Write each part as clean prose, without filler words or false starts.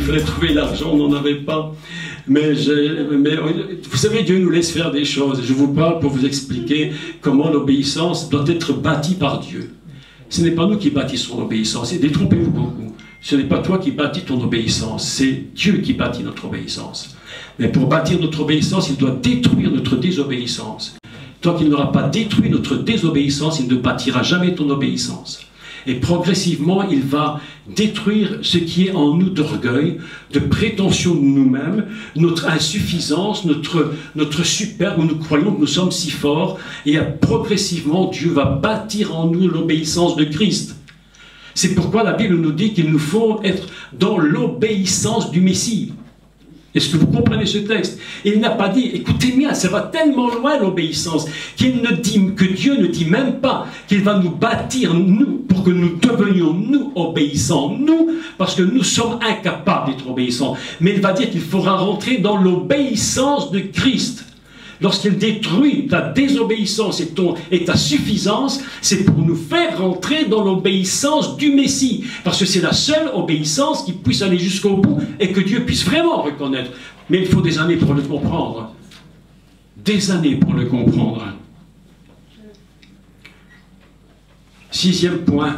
fallait trouver l'argent, on n'en avait pas. Mais vous savez, Dieu nous laisse faire des choses. Je vous parle pour vous expliquer comment l'obéissance doit être bâtie par Dieu. Ce n'est pas nous qui bâtissons l'obéissance, et détrompez-vous beaucoup. Ce n'est pas toi qui bâtis ton obéissance, c'est Dieu qui bâtit notre obéissance. Mais pour bâtir notre obéissance, il doit détruire notre désobéissance. Tant qu'il n'aura pas détruit notre désobéissance, il ne bâtira jamais ton obéissance. Et progressivement, il va détruire ce qui est en nous d'orgueil, de prétention de nous-mêmes, notre insuffisance, notre superbe, où nous croyons que nous sommes si forts. Et progressivement, Dieu va bâtir en nous l'obéissance de Christ. C'est pourquoi la Bible nous dit qu'il nous faut être dans l'obéissance du Messie. Est-ce que vous comprenez ce texte? Il n'a pas dit, écoutez bien, ça va tellement loin l'obéissance, que Dieu ne dit même pas qu'il va nous bâtir, nous, pour que nous devenions, nous, obéissants, nous, parce que nous sommes incapables d'être obéissants. Mais il va dire qu'il faudra rentrer dans l'obéissance de Christ. Lorsqu'il détruit ta désobéissance et ta suffisance, c'est pour nous faire rentrer dans l'obéissance du Messie. Parce que c'est la seule obéissance qui puisse aller jusqu'au bout et que Dieu puisse vraiment reconnaître. Mais il faut des années pour le comprendre. Des années pour le comprendre. 6e point.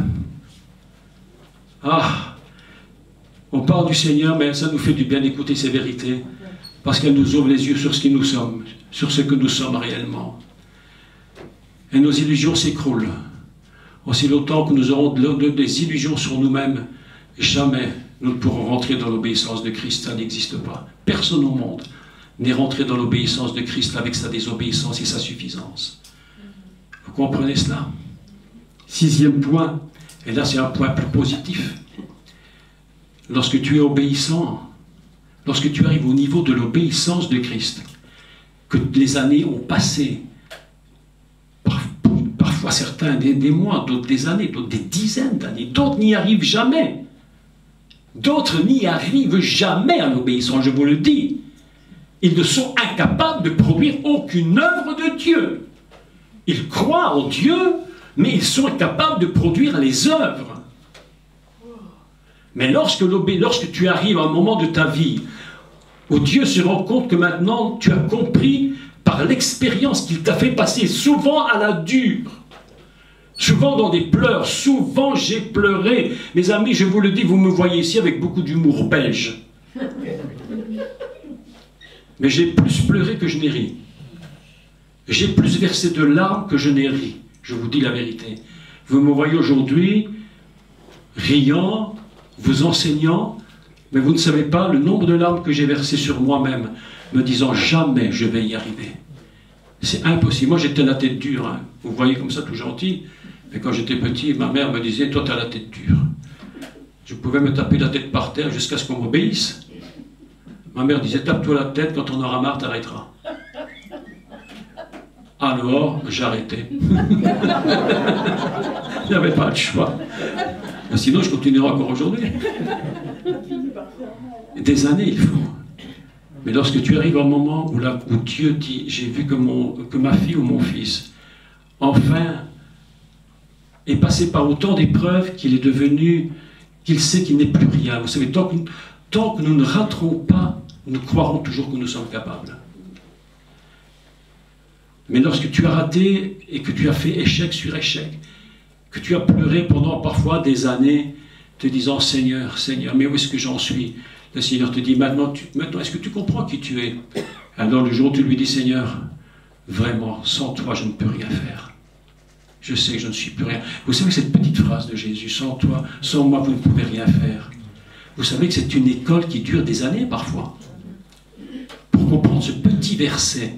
On parle du Seigneur, mais ça nous fait du bien d'écouter ces vérités. Parce qu'elle nous ouvre les yeux sur ce que nous sommes, sur ce que nous sommes réellement. Et nos illusions s'écroulent. Aussi longtemps que nous aurons des illusions sur nous-mêmes, jamais nous ne pourrons rentrer dans l'obéissance de Christ. Ça n'existe pas. Personne au monde n'est rentré dans l'obéissance de Christ avec sa désobéissance et sa suffisance. Vous comprenez cela? 6e point, et là c'est un point plus positif. Lorsque tu es obéissant, lorsque tu arrives au niveau de l'obéissance de Christ, que les années ont passé, parfois certains des mois, d'autres des années, d'autres des dizaines d'années, d'autres n'y arrivent jamais. D'autres n'y arrivent jamais à l'obéissance, je vous le dis. Ils ne sont incapables de produire aucune œuvre de Dieu. Ils croient en Dieu, mais ils sont incapables de produire les œuvres. Mais lorsque tu arrives à un moment de ta vie où Dieu se rend compte que maintenant tu as compris par l'expérience qu'il t'a fait passer, souvent à la dure, souvent dans des pleurs, souvent j'ai pleuré. Mes amis, je vous le dis, vous me voyez ici avec beaucoup d'humour belge. Mais j'ai plus pleuré que je n'ai ri. J'ai plus versé de larmes que je n'ai ri. Je vous dis la vérité. Vous me voyez aujourd'hui riant, vous enseignant, mais vous ne savez pas le nombre de larmes que j'ai versées sur moi-même, me disant jamais je vais y arriver. C'est impossible. Moi j'étais la tête dure, hein. Vous voyez comme ça tout gentil, mais quand j'étais petit, ma mère me disait toi tu as la tête dure. Je pouvais me taper la tête par terre jusqu'à ce qu'on m'obéisse. Ma mère disait tape-toi la tête, quand on aura marre t'arrêteras. Alors j'arrêtais. Je n'avais pas le choix. Mais sinon je continuerai encore aujourd'hui. Des années il faut. Mais lorsque tu arrives à un moment où Dieu dit, j'ai vu que ma fille ou mon fils, enfin, est passé par autant d'épreuves qu'il est devenu, qu'il sait qu'il n'est plus rien. Vous savez, tant que nous ne raterons pas, nous croirons toujours que nous sommes capables. Mais lorsque tu as raté et que tu as fait échec sur échec, que tu as pleuré pendant parfois des années, te disant Seigneur, Seigneur, mais où est-ce que j'en suis? Le Seigneur te dit maintenant est-ce que tu comprends qui tu es? Alors le jour où tu lui dis Seigneur, vraiment, sans toi je ne peux rien faire. Je sais que je ne suis plus rien. Vous savez cette petite phrase de Jésus, sans toi, sans moi vous ne pouvez rien faire. Vous savez que c'est une école qui dure des années parfois. Pour comprendre ce petit verset,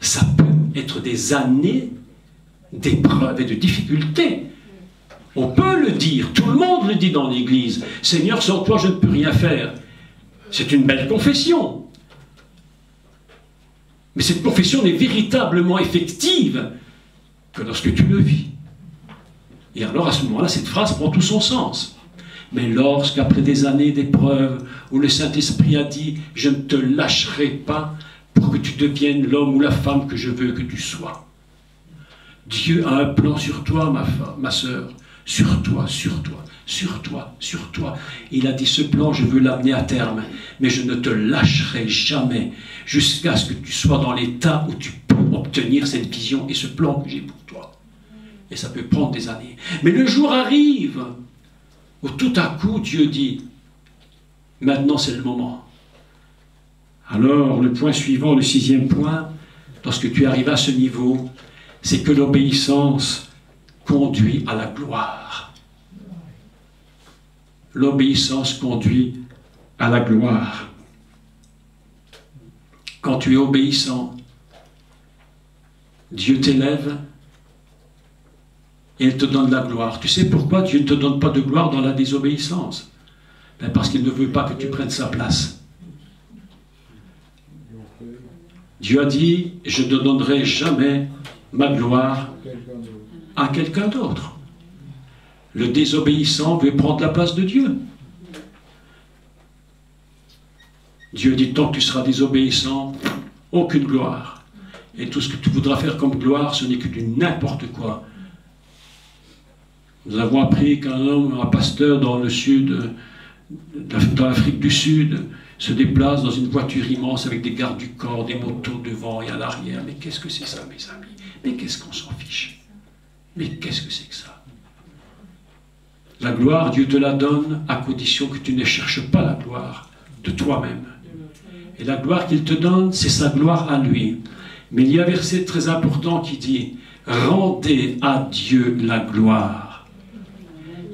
ça peut être des années d'épreuves et de difficultés. On peut le dire, tout le monde le dit dans l'église. Seigneur, sans toi, je ne peux rien faire. C'est une belle confession. Mais cette confession n'est véritablement effective que lorsque tu le vis. Et alors, à ce moment-là, cette phrase prend tout son sens. Mais lorsqu'après des années d'épreuves, où le Saint-Esprit a dit « Je ne te lâcherai pas pour que tu deviennes l'homme ou la femme que je veux que tu sois. » Dieu a un plan sur toi, ma sœur. Sur toi, sur toi, sur toi. Il a dit, ce plan, je veux l'amener à terme, mais je ne te lâcherai jamais jusqu'à ce que tu sois dans l'état où tu peux obtenir cette vision et ce plan que j'ai pour toi. Et ça peut prendre des années. Mais le jour arrive où tout à coup Dieu dit, maintenant c'est le moment. Alors le point suivant, le 6e point, lorsque tu arrives à ce niveau, c'est que l'obéissance conduit à la gloire. L'obéissance conduit à la gloire. Quand tu es obéissant, Dieu t'élève et il te donne la gloire. Tu sais pourquoi Dieu ne te donne pas de gloire dans la désobéissance? Ben parce qu'il ne veut pas que tu prennes sa place. Dieu a dit, je ne donnerai jamais ma gloire à quelqu'un d'autre. Le désobéissant veut prendre la place de Dieu. Dieu dit, tant que tu seras désobéissant, aucune gloire. Et tout ce que tu voudras faire comme gloire, ce n'est que du n'importe quoi. Nous avons appris qu'un homme, un pasteur dans le sud, dans l'Afrique du Sud, se déplace dans une voiture immense avec des gardes du corps, des motos devant et à l'arrière. Mais qu'est-ce que c'est ça, mes amis? Mais qu'est-ce qu'on s'en fiche? Mais qu'est-ce que c'est que ça? La gloire, Dieu te la donne à condition que tu ne cherches pas la gloire de toi-même. Et la gloire qu'il te donne, c'est sa gloire à lui. Mais il y a un verset très important qui dit « Rendez à Dieu la gloire ».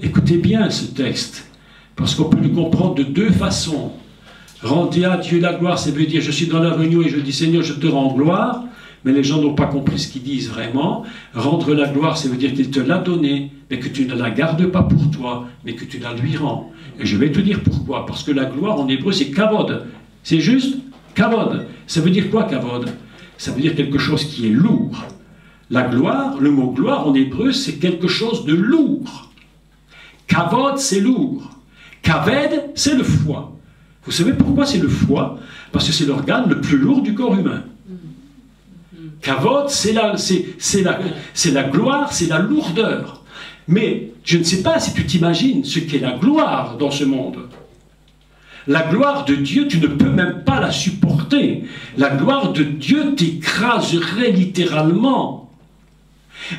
Écoutez bien ce texte, parce qu'on peut le comprendre de deux façons. Rendez à Dieu la gloire, ça veut dire je suis dans la réunion et je dis Seigneur, je te rends gloire, mais les gens n'ont pas compris ce qu'ils disent vraiment. Rendre la gloire, ça veut dire qu'il te l'a donnée, mais que tu ne la gardes pas pour toi, mais que tu la lui rends. Et je vais te dire pourquoi. Parce que la gloire en hébreu, c'est kavod. C'est juste kavod. Ça veut dire quoi kavod? Ça veut dire quelque chose qui est lourd. La gloire, le mot gloire en hébreu, c'est quelque chose de lourd. Kavod, c'est lourd. Kaved, c'est le foie. Vous savez pourquoi c'est le foie? Parce que c'est l'organe le plus lourd du corps humain. Kavod, c'est la gloire, c'est la lourdeur. Mais je ne sais pas si tu t'imagines ce qu'est la gloire dans ce monde. La gloire de Dieu, tu ne peux même pas la supporter. La gloire de Dieu t'écraserait littéralement.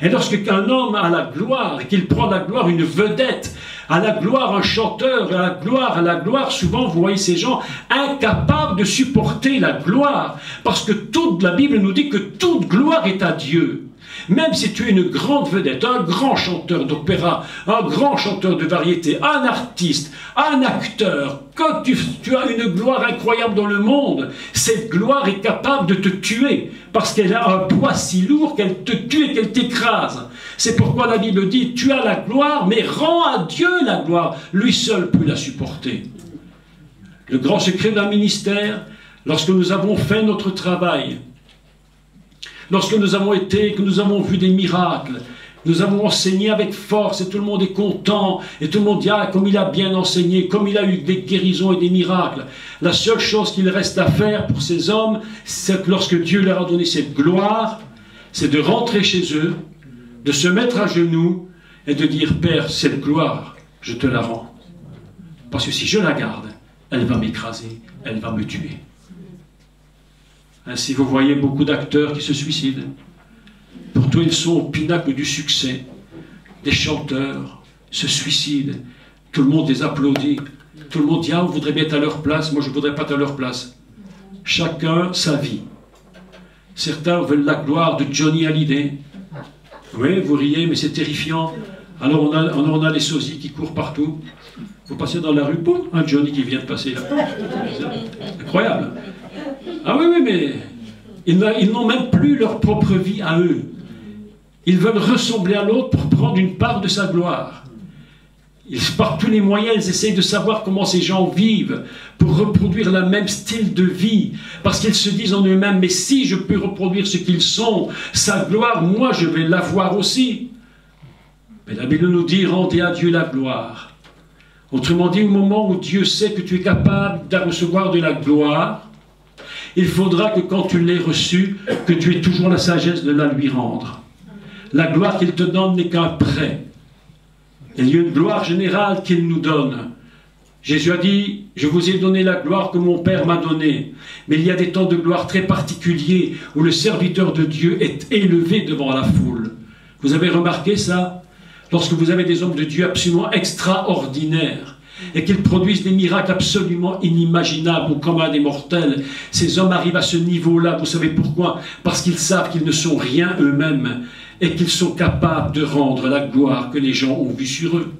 Et lorsque qu'un homme a la gloire, et qu'il prend la gloire, une vedette, à la gloire un chanteur, à la gloire, souvent vous voyez ces gens incapables de supporter la gloire, parce que toute la Bible nous dit que toute gloire est à Dieu. Même si tu es une grande vedette, un grand chanteur d'opéra, un grand chanteur de variété, un artiste, un acteur, quand tu as une gloire incroyable dans le monde, cette gloire est capable de te tuer, parce qu'elle a un poids si lourd qu'elle te tue et qu'elle t'écrase. C'est pourquoi la Bible dit, tu as la gloire, mais rends à Dieu la gloire. Lui seul peut la supporter. Le grand secret d'un ministère, lorsque nous avons fait notre travail, lorsque nous avons été, que nous avons vu des miracles, nous avons enseigné avec force et tout le monde est content et tout le monde dit ah comme il a bien enseigné, comme il a eu des guérisons et des miracles. La seule chose qu'il reste à faire pour ces hommes, c'est que lorsque Dieu leur a donné cette gloire, c'est de rentrer chez eux, de se mettre à genoux et de dire Père, cette gloire, je te la rends. Parce que si je la garde, elle va m'écraser, elle va me tuer. Ainsi, vous voyez beaucoup d'acteurs qui se suicident. Pourtant, ils sont au pinacle du succès. Des chanteurs se suicident. Tout le monde les applaudit. Tout le monde dit, ah, on voudrait bien être à leur place. Moi, je ne voudrais pas être à leur place. Chacun sa vie. Certains veulent la gloire de Johnny Hallyday. Oui, vous riez, mais c'est terrifiant. Alors, on a les sosies qui courent partout. Vous passez dans la rue, boum, un Johnny qui vient de passer là. Incroyable. Ah oui, mais ils n'ont même plus leur propre vie à eux. Ils veulent ressembler à l'autre pour prendre une part de sa gloire. Par tous les moyens, ils essayent de savoir comment ces gens vivent pour reproduire le même style de vie. Parce qu'ils se disent en eux-mêmes, mais si je peux reproduire ce qu'ils sont, sa gloire, moi je vais l'avoir aussi. Mais la Bible nous dit, rendez à Dieu la gloire. Autrement dit, au moment où Dieu sait que tu es capable de recevoir de la gloire, il faudra que quand tu l'aies reçue, que tu aies toujours la sagesse de la lui rendre. La gloire qu'il te donne n'est qu'un prêt. Il y a une gloire générale qu'il nous donne. Jésus a dit, je vous ai donné la gloire que mon Père m'a donnée. Mais il y a des temps de gloire très particuliers où le serviteur de Dieu est élevé devant la foule. Vous avez remarqué ça? Lorsque vous avez des hommes de Dieu absolument extraordinaires et qu'ils produisent des miracles absolument inimaginables au commun des mortels, ces hommes arrivent à ce niveau-là. Vous savez pourquoi? Parce qu'ils savent qu'ils ne sont rien eux-mêmes et qu'ils sont capables de rendre la gloire que les gens ont vue sur eux.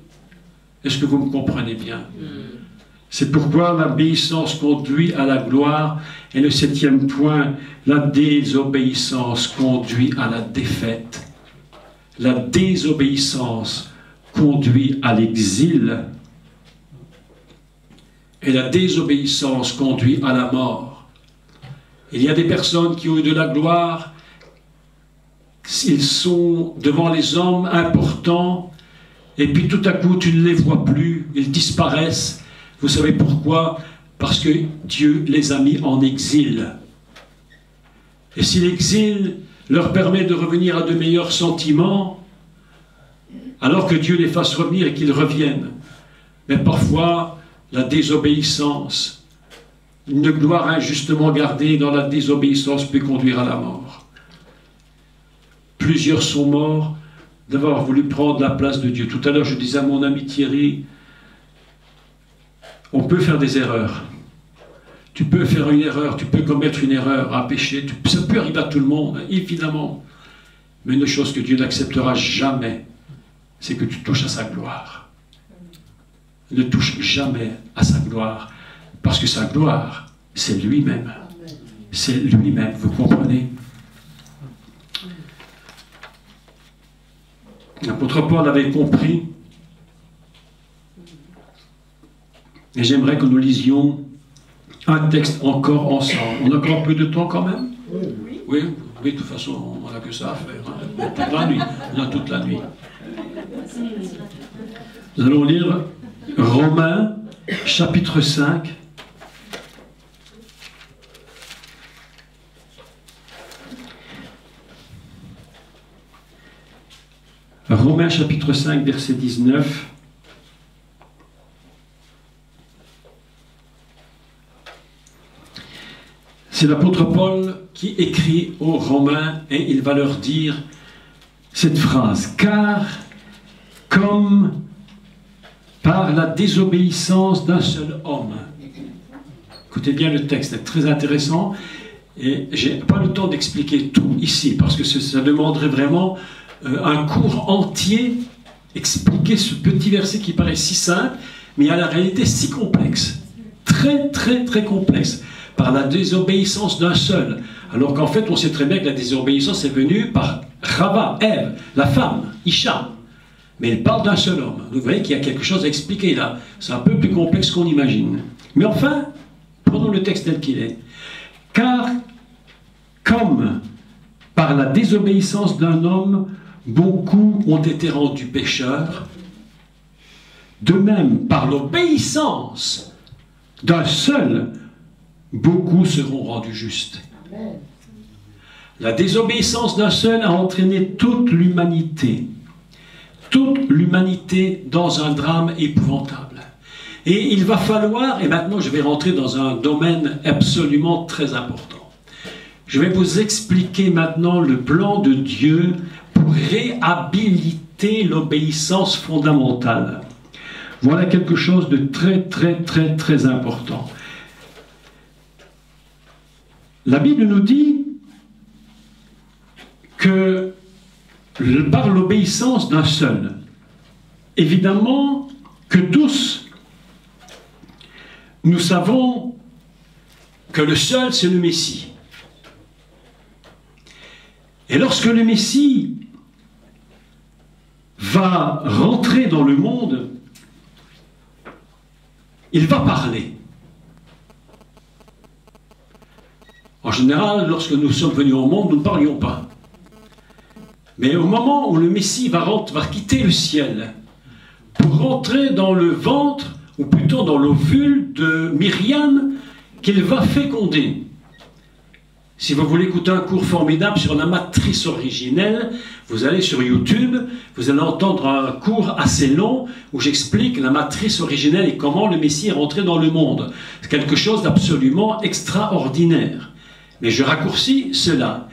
Est-ce que vous me comprenez bien? C'est pourquoi l'obéissance conduit à la gloire. Et le 7e point, la désobéissance conduit à la défaite. La désobéissance conduit à l'exil. Et la désobéissance conduit à la mort. Il y a des personnes qui ont eu de la gloire. Ils sont devant les hommes importants. Et puis tout à coup, tu ne les vois plus. Ils disparaissent. Vous savez pourquoi? Parce que Dieu les a mis en exil. Et si l'exil leur permet de revenir à de meilleurs sentiments, alors que Dieu les fasse revenir et qu'ils reviennent. Mais parfois, la désobéissance, une gloire injustement gardée dans la désobéissance peut conduire à la mort. Plusieurs sont morts d'avoir voulu prendre la place de Dieu. Tout à l'heure, je disais à mon ami Thierry, on peut faire des erreurs. Tu peux faire une erreur, tu peux commettre une erreur, un péché. Ça peut arriver à tout le monde, évidemment. Mais une chose que Dieu n'acceptera jamais, c'est que tu touches à sa gloire. Ne touche jamais à sa gloire. Parce que sa gloire, c'est lui-même. C'est lui-même, vous comprenez? L'apôtre Paul avait compris. Et j'aimerais que nous lisions un texte encore ensemble. On a encore un peu de temps quand même? Oui, de toute façon, on n'a que ça à faire. Hein. Toute la nuit. On a toute la nuit. Nous allons lire Romains, chapitre 5. Romains, chapitre 5, verset 19. C'est l'apôtre Paul qui écrit aux Romains et il va leur dire cette phrase. Car comme par la désobéissance d'un seul homme. Écoutez bien le texte, c'est très intéressant. Et je n'ai pas le temps d'expliquer tout ici, parce que ça demanderait vraiment un cours entier, expliquer ce petit verset qui paraît si simple, mais à la réalité si complexe. Très, très, très complexe. Par la désobéissance d'un seul. Alors qu'en fait, on sait très bien que la désobéissance est venue par Chava, Ève, la femme, Isha. Mais elle parle d'un seul homme. Donc vous voyez qu'il y a quelque chose à expliquer là. C'est un peu plus complexe qu'on imagine. Mais enfin, prenons le texte tel qu'il est. Car, comme par la désobéissance d'un homme, beaucoup ont été rendus pécheurs, de même, par l'obéissance d'un seul, beaucoup seront rendus justes. La désobéissance d'un seul a entraîné toute l'humanité dans un drame épouvantable. Et il va falloir, et maintenant je vais rentrer dans un domaine absolument très important. Je vais vous expliquer maintenant le plan de Dieu pour réhabiliter l'obéissance fondamentale. Voilà quelque chose de très, très, très, très important. La Bible nous dit que par l'obéissance d'un seul, évidemment que tous, nous savons que le seul, c'est le Messie. Et lorsque le Messie va rentrer dans le monde, il va parler. En général, lorsque nous sommes venus au monde, nous ne parlions pas. Mais au moment où le Messie va quitter le ciel pour rentrer dans le ventre, ou plutôt dans l'ovule de Myriam, qu'il va féconder, Si vous voulez écouter un cours formidable sur la matrice originelle, vous allez sur YouTube, vous allez entendre un cours assez long où j'explique la matrice originelle et comment le Messie est rentré dans le monde. C'est quelque chose d'absolument extraordinaire. Mais je raccourcis cela.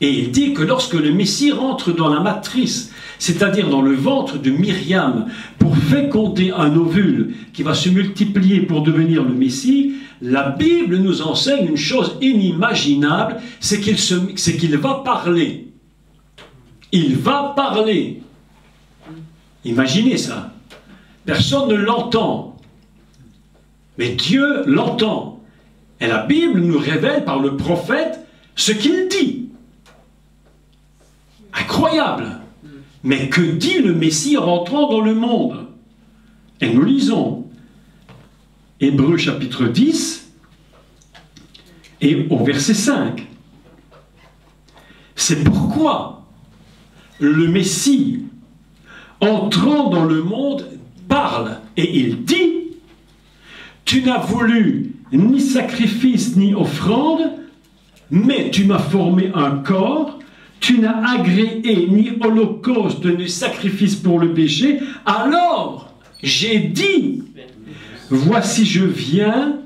Et il dit que lorsque le Messie rentre dans la matrice, c'est-à-dire dans le ventre de Myriam, pour féconder un ovule qui va se multiplier pour devenir le Messie, la Bible nous enseigne une chose inimaginable, c'est qu'il va parler. Il va parler. Imaginez ça. Personne ne l'entend. Mais Dieu l'entend. Et la Bible nous révèle par le prophète ce qu'il dit. Incroyable. Mais que dit le Messie rentrant dans le monde? Et nous lisons Hébreux chapitre 10 et au verset 5. C'est pourquoi le Messie, entrant dans le monde, parle et il dit: tu n'as voulu ni sacrifice ni offrande, mais tu m'as formé un corps. Tu n'as agréé ni holocauste ni sacrifice pour le péché. Alors j'ai dit: voici je viens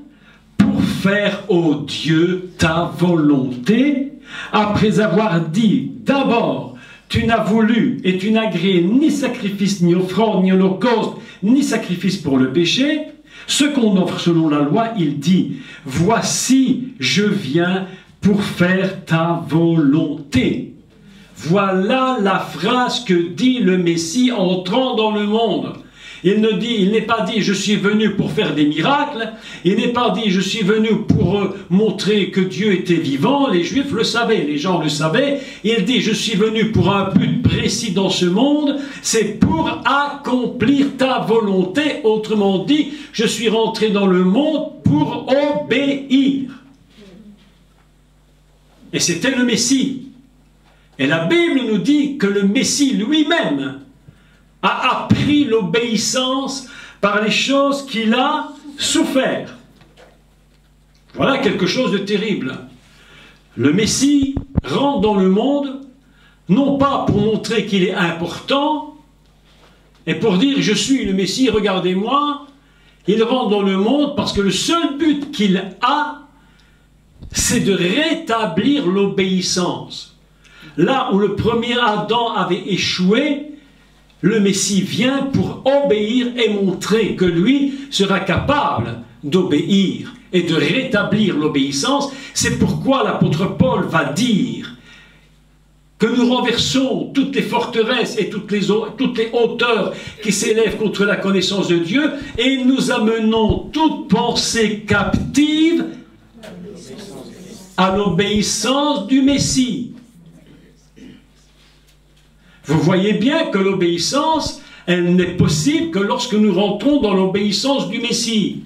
pour faire, ô Dieu, ta volonté. Après avoir dit d'abord: tu n'as voulu et tu n'as agréé ni sacrifice ni offrande ni holocauste ni sacrifice pour le péché, ce qu'on offre selon la loi, il dit: voici je viens pour faire ta volonté. Voilà la phrase que dit le Messie entrant dans le monde. Il n'est pas dit: je suis venu pour faire des miracles. Il n'est pas dit: je suis venu pour montrer que Dieu était vivant. Les Juifs le savaient, les gens le savaient. Il dit: je suis venu pour un but précis dans ce monde. C'est pour accomplir ta volonté. Autrement dit, je suis rentré dans le monde pour obéir. Et c'était le Messie. Et la Bible nous dit que le Messie lui-même a appris l'obéissance par les choses qu'il a souffert. Voilà quelque chose de terrible. Le Messie rentre dans le monde, non pas pour montrer qu'il est important, et pour dire: je suis le Messie, regardez-moi. Il rentre dans le monde parce que le seul but qu'il a, c'est de rétablir l'obéissance. Là où le premier Adam avait échoué, le Messie vient pour obéir et montrer que lui sera capable d'obéir et de rétablir l'obéissance. C'est pourquoi l'apôtre Paul va dire que nous renversons toutes les forteresses et toutes les hauteurs qui s'élèvent contre la connaissance de Dieu et nous amenons toute pensée captive à l'obéissance du Messie. Vous voyez bien que l'obéissance, elle n'est possible que lorsque nous rentrons dans l'obéissance du Messie.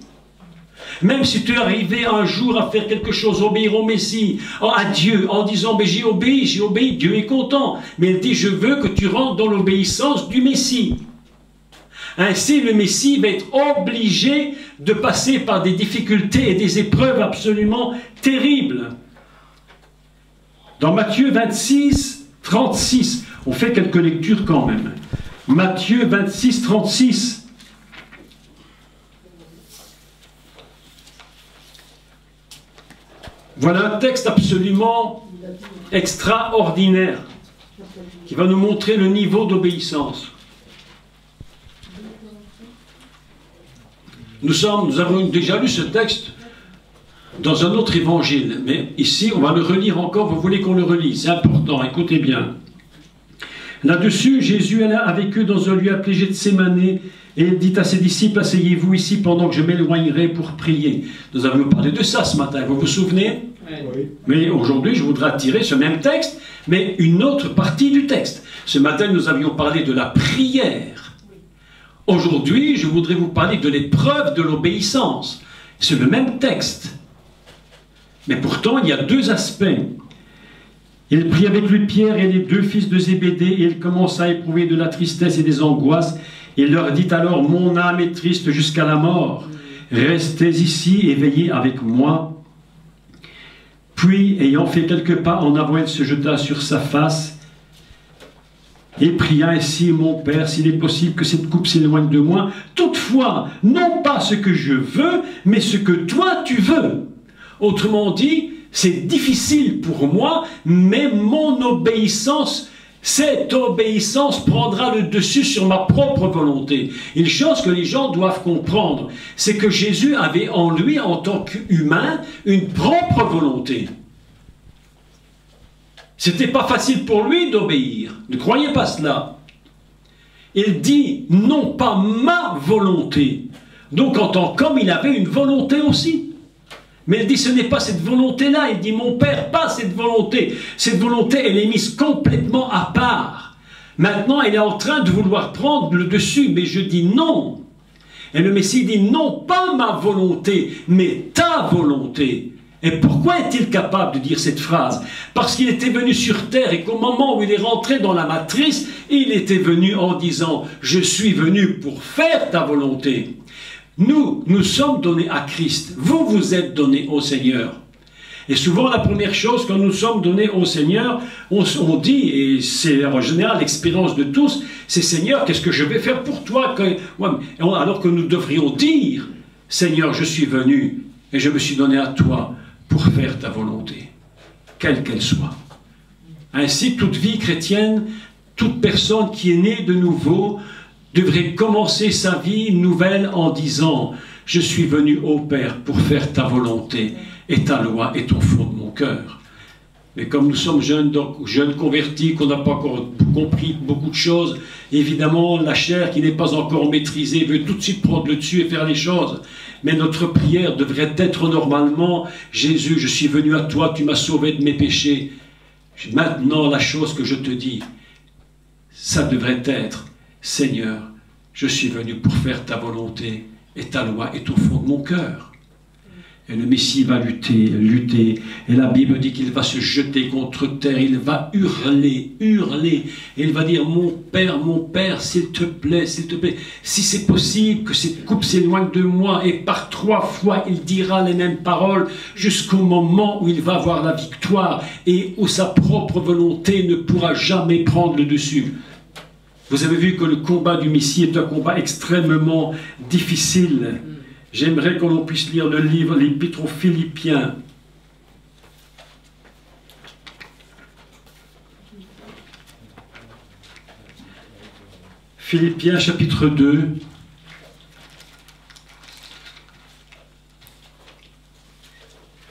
Même si tu es arrivé un jour à faire quelque chose, obéir au Messie, à Dieu, en disant: mais j'ai obéi, Dieu est content. Mais il dit: je veux que tu rentres dans l'obéissance du Messie. Ainsi, le Messie va être obligé de passer par des difficultés et des épreuves absolument terribles. Dans Matthieu 26, 36, on fait quelques lectures quand même. Matthieu 26, 36. Voilà un texte absolument extraordinaire qui va nous montrer le niveau d'obéissance. Nous avons déjà lu ce texte dans un autre évangile, mais ici on va le relire encore. Vous voulez qu'on le relise? C'est important, écoutez bien. Là-dessus, Jésus alla avec eux dans un lieu appelé Gethsémane, et il dit à ses disciples: asseyez-vous ici pendant que je m'éloignerai pour prier. Nous avons parlé de ça ce matin, vous vous souvenez? Oui. Mais aujourd'hui, je voudrais attirer ce même texte, mais une autre partie du texte. Ce matin, nous avions parlé de la prière. Aujourd'hui, je voudrais vous parler de l'épreuve de l'obéissance. C'est le même texte. Mais pourtant, il y a deux aspects. Il prit avec lui Pierre et les deux fils de Zébédée, et il commença à éprouver de la tristesse et des angoisses. Il leur dit alors: mon âme est triste jusqu'à la mort. Restez ici et veillez avec moi. Puis, ayant fait quelques pas en avant, il se jeta sur sa face et pria ainsi: mon Père, s'il est possible que cette coupe s'éloigne de moi, toutefois, non pas ce que je veux, mais ce que toi tu veux. Autrement dit, c'est difficile pour moi, mais mon obéissance, cette obéissance prendra le dessus sur ma propre volonté. Une chose que les gens doivent comprendre, c'est que Jésus avait en lui, en tant qu'humain, une propre volonté. C'était pas facile pour lui d'obéir. Ne croyez pas cela. Il dit, non pas ma volonté. Donc en tant qu'homme, il avait une volonté aussi. Mais il dit, ce n'est pas cette volonté-là. Il dit, mon Père, pas cette volonté. Cette volonté, elle est mise complètement à part. Maintenant, elle est en train de vouloir prendre le dessus, mais je dis non. Et le Messie dit, non pas ma volonté, mais ta volonté. Et pourquoi est-il capable de dire cette phrase? Parce qu'il était venu sur terre et qu'au moment où il est rentré dans la matrice, il était venu en disant, je suis venu pour faire ta volonté. Nous sommes donnés à Christ. Vous, vous êtes donnés au Seigneur. Et souvent, la première chose, quand nous sommes donnés au Seigneur, on dit, et c'est en général l'expérience de tous, c'est: Seigneur, qu'est-ce que je vais faire pour toi? Alors que nous devrions dire: Seigneur, je suis venu et je me suis donné à toi pour faire ta volonté, quelle qu'elle soit. Ainsi, toute vie chrétienne, toute personne qui est née de nouveau, devrait commencer sa vie nouvelle en disant: je suis venu au Père pour faire ta volonté, et ta loi est au fond de mon cœur. Mais comme nous sommes jeunes, donc jeunes convertis, qu'on n'a pas encore compris beaucoup de choses, évidemment la chair qui n'est pas encore maîtrisée veut tout de suite prendre le dessus et faire les choses. Mais notre prière devrait être normalement: Jésus, je suis venu à toi, tu m'as sauvé de mes péchés. Maintenant, la chose que je te dis, ça devrait être: Seigneur, je suis venu pour faire ta volonté, et ta loi est au fond de mon cœur. Et le Messie va lutter, et la Bible dit qu'il va se jeter contre terre, il va hurler, et il va dire: mon Père, s'il te plaît, si c'est possible que cette coupe s'éloigne de moi. Et par 3 fois, il dira les mêmes paroles, jusqu'au moment où il va avoir la victoire, et où sa propre volonté ne pourra jamais prendre le dessus. Vous avez vu que le combat du Messie est un combat extrêmement difficile. J'aimerais que l'on puisse lire le livre, l'Épître aux Philippiens. Philippiens chapitre 2.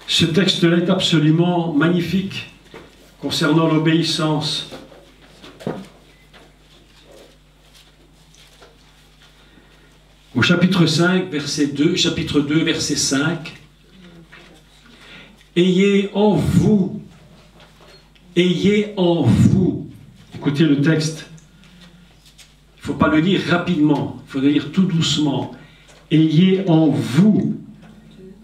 Ce texte-là est absolument magnifique concernant l'obéissance. Au chapitre 5, verset 2, chapitre 2, verset 5, ayez en vous, écoutez le texte, il ne faut pas le lire rapidement, il faut le lire tout doucement, ayez en vous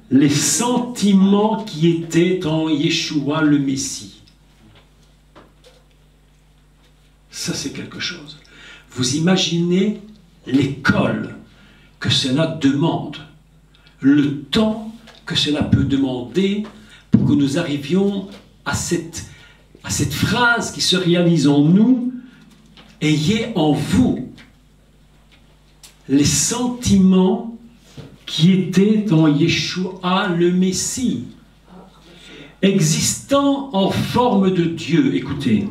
les sentiments qui étaient en Yeshua le Messie. Ça, c'est quelque chose. Vous imaginez l'école que cela demande, le temps que cela peut demander pour que nous arrivions à cette phrase qui se réalise en nous: ayez en vous les sentiments qui étaient en Yeshua le Messie, existant en forme de Dieu. Écoutez,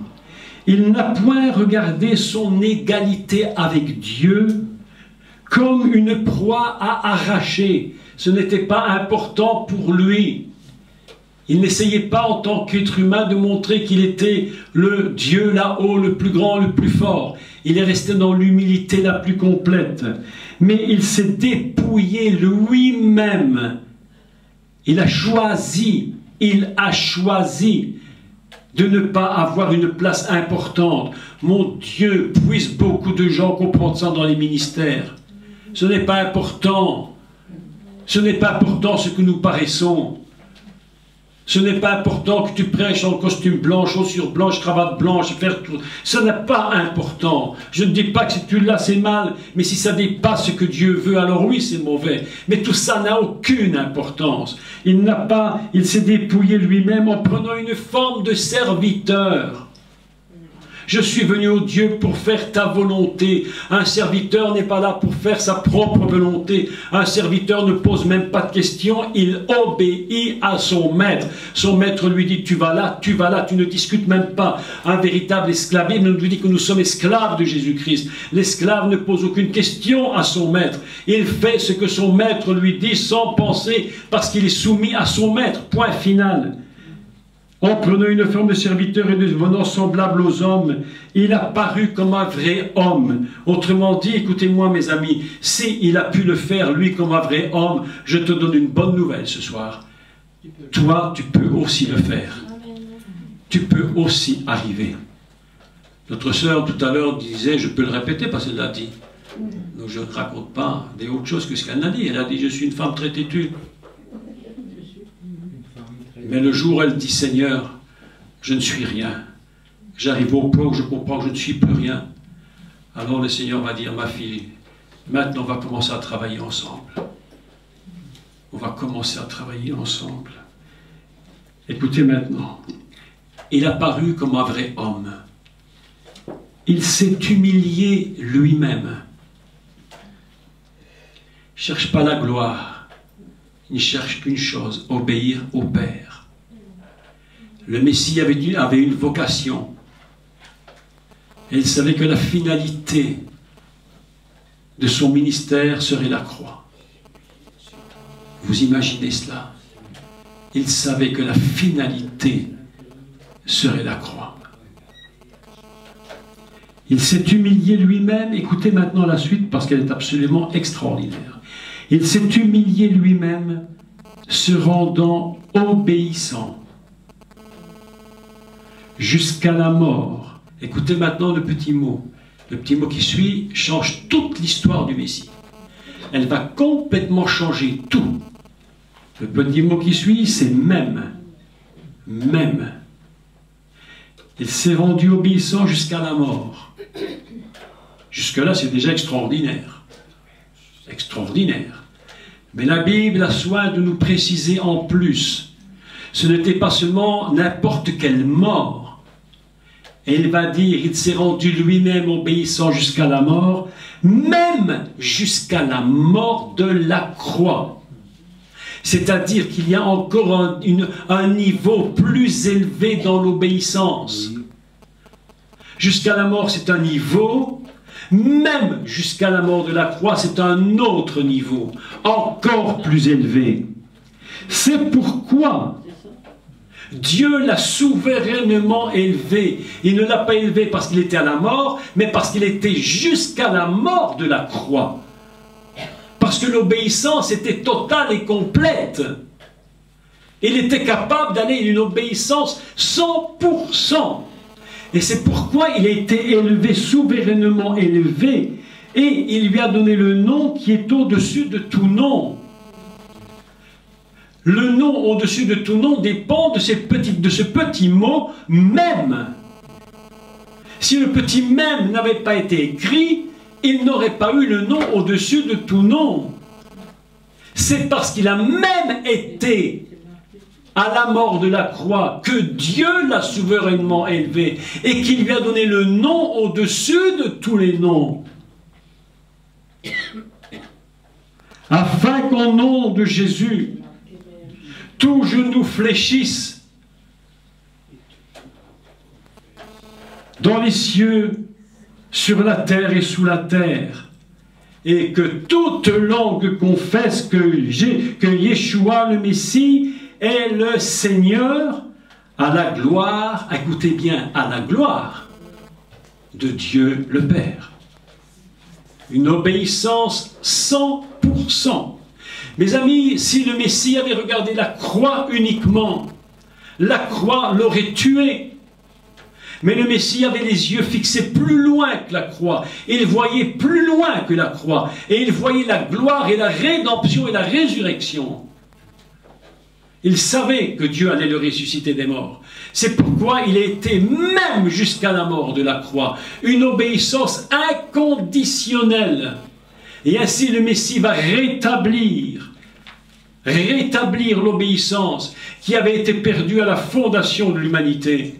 il n'a point regardé son égalité avec Dieu comme une proie à arracher. Ce n'était pas important pour lui. Il n'essayait pas en tant qu'être humain de montrer qu'il était le Dieu là-haut, le plus grand, le plus fort. Il est resté dans l'humilité la plus complète. Mais il s'est dépouillé lui-même. Il a choisi de ne pas avoir une place importante. Mon Dieu, puisse beaucoup de gens comprendre ça dans les ministères. Ce n'est pas important. Ce n'est pas important ce que nous paraissons. Ce n'est pas important que tu prêches en costume blanc, chaussures blanches, cravate blanche, faire tout. Ce n'est pas important. Je ne dis pas que si tu l'as, c'est mal, mais si ça dépasse ce que Dieu veut, alors oui, c'est mauvais. Mais tout ça n'a aucune importance. Il s'est dépouillé lui-même en prenant une forme de serviteur. Je suis venu au Dieu pour faire ta volonté. Un serviteur n'est pas là pour faire sa propre volonté. Un serviteur ne pose même pas de questions, il obéit à son maître. Son maître lui dit tu vas là, tu ne discutes même pas. Un véritable esclavisme nous dit que nous sommes esclaves de Jésus-Christ. L'esclave ne pose aucune question à son maître. Il fait ce que son maître lui dit sans penser parce qu'il est soumis à son maître. Point final. En prenant une forme de serviteur et devenant semblable aux hommes, il a paru comme un vrai homme. Autrement dit, écoutez-moi mes amis, s'il a pu le faire, lui, comme un vrai homme, je te donne une bonne nouvelle ce soir. Toi, tu peux aussi le faire. Tu peux aussi arriver. Notre sœur, tout à l'heure, disait, je peux le répéter parce qu'elle l'a dit. Donc je ne raconte pas des autres choses que ce qu'elle a dit. Elle a dit, je suis une femme très têtue. Mais le jour où elle dit, Seigneur, je ne suis rien, j'arrive au point où je comprends que je ne suis plus rien, alors le Seigneur va dire, ma fille, maintenant on va commencer à travailler ensemble. On va commencer à travailler ensemble. Écoutez maintenant, il a paru comme un vrai homme. Il s'est humilié lui-même. Il ne cherche pas la gloire, il ne cherche qu'une chose, obéir au Père. Le Messie avait une vocation. Et il savait que la finalité de son ministère serait la croix. Vous imaginez cela? Il savait que la finalité serait la croix. Il s'est humilié lui-même. Écoutez maintenant la suite parce qu'elle est absolument extraordinaire. Il s'est humilié lui-même, se rendant obéissant jusqu'à la mort. Écoutez maintenant le petit mot. Le petit mot qui suit change toute l'histoire du Messie. Elle va complètement changer tout. Le petit mot qui suit, c'est même. Même. Il s'est rendu obéissant jusqu'à la mort. Jusque-là, c'est déjà extraordinaire. Extraordinaire. Mais la Bible a soin de nous préciser en plus. Ce n'était pas seulement n'importe quelle mort. Et il va dire, il s'est rendu lui-même obéissant jusqu'à la mort, même jusqu'à la mort de la croix. C'est-à-dire qu'il y a encore un niveau plus élevé dans l'obéissance. Jusqu'à la mort, c'est un niveau. Même jusqu'à la mort de la croix, c'est un autre niveau, encore plus élevé. C'est pourquoi Dieu l'a souverainement élevé. Il ne l'a pas élevé parce qu'il était à la mort, mais parce qu'il était jusqu'à la mort de la croix. Parce que l'obéissance était totale et complète. Il était capable d'aller d'une obéissance 100%. Et c'est pourquoi il a été élevé, souverainement élevé, et il lui a donné le nom qui est au-dessus de tout nom. Le nom au-dessus de tout nom dépend de ce petit mot « même ». Si le petit « même » n'avait pas été écrit, il n'aurait pas eu le nom au-dessus de tout nom. C'est parce qu'il a même été à la mort de la croix que Dieu l'a souverainement élevé et qu'il lui a donné le nom au-dessus de tous les noms. Afin qu'au nom de Jésus, tout genou fléchisse dans les cieux, sur la terre et sous la terre, et que toute langue confesse que Yeshua le Messie est le Seigneur, à la gloire, écoutez bien, à la gloire de Dieu le Père. Une obéissance 100%. Mes amis, si le Messie avait regardé la croix uniquement, la croix l'aurait tué. Mais le Messie avait les yeux fixés plus loin que la croix. Il voyait plus loin que la croix. Et il voyait la gloire et la rédemption et la résurrection. Il savait que Dieu allait le ressusciter des morts. C'est pourquoi il a été même jusqu'à la mort de la croix. Une obéissance inconditionnelle. Et ainsi le Messie va rétablir l'obéissance qui avait été perdue à la fondation de l'humanité.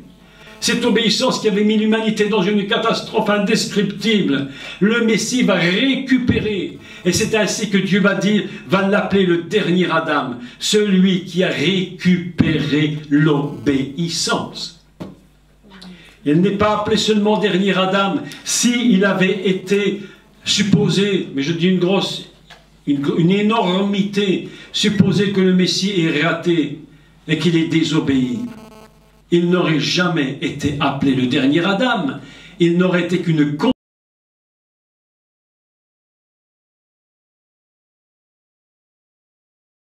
Cette obéissance qui avait mis l'humanité dans une catastrophe indescriptible, le Messie va récupérer. Et c'est ainsi que Dieu va l'appeler le dernier Adam, celui qui a récupéré l'obéissance. Il n'est pas appelé seulement dernier Adam, s'il avait été supposé, mais je dis une énormité, supposer que le Messie est raté et qu'il est désobéi. Il n'aurait jamais été appelé le dernier Adam. Il n'aurait été qu'une